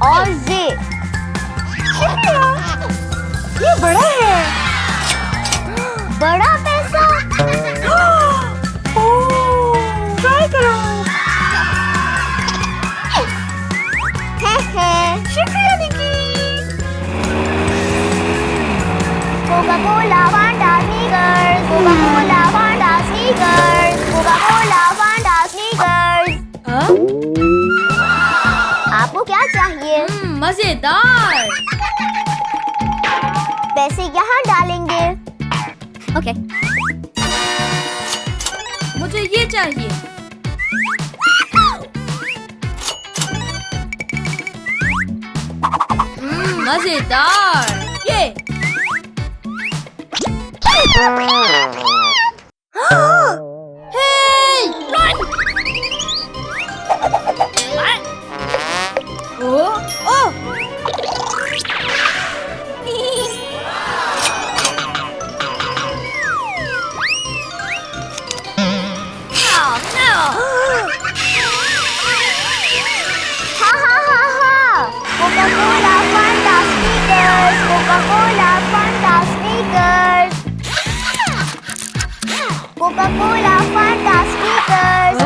और ये शुक्रिया, ये बड़ा है। बड़ा पैसा। ट्राई करो। शुक्रिया निकी। Coca Cola Phanta sneakers, Coca Cola Phanta sneakers, Coca Cola Phanta sneakers. आपको क्या चाहिए? मजेदार। पैसे यहाँ डालेंगे। ओके। मुझे ये चाहिए। मजेदार। ये Hey! Run! Oh! Oh no! हा हा हा हा, Coca Cola Phanta sneakers, Coca Cola Phanta sneakers, Coca Cola Phanta sneakers.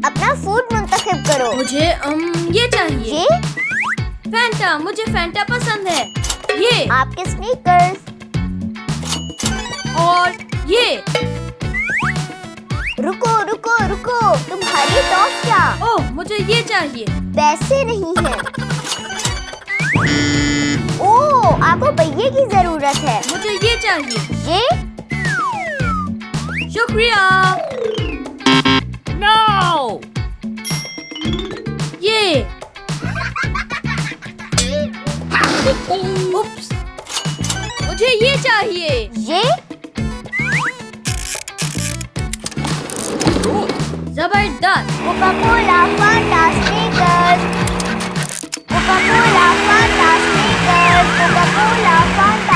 अपना फूड मुंतखब करो। मुझे ये चाहिए। ये फैंटा, मुझे फैंटा पसंद है। ये आपके स्नीकर्स। और ये। रुको रुको रुको, तुम्हारी टॉस क्या? ओह, मुझे ये चाहिए। पैसे नहीं हैं। ओह, आपको पहिए की जरूरत है। मुझे ये चाहिए। ये शुक्रिया। नो। ये। उप्स। मुझे ये चाहिए। ये जबरदस्त। Coca Cola Phanta sneakers, Coca Cola Phanta sneakers, Coca Cola Phanta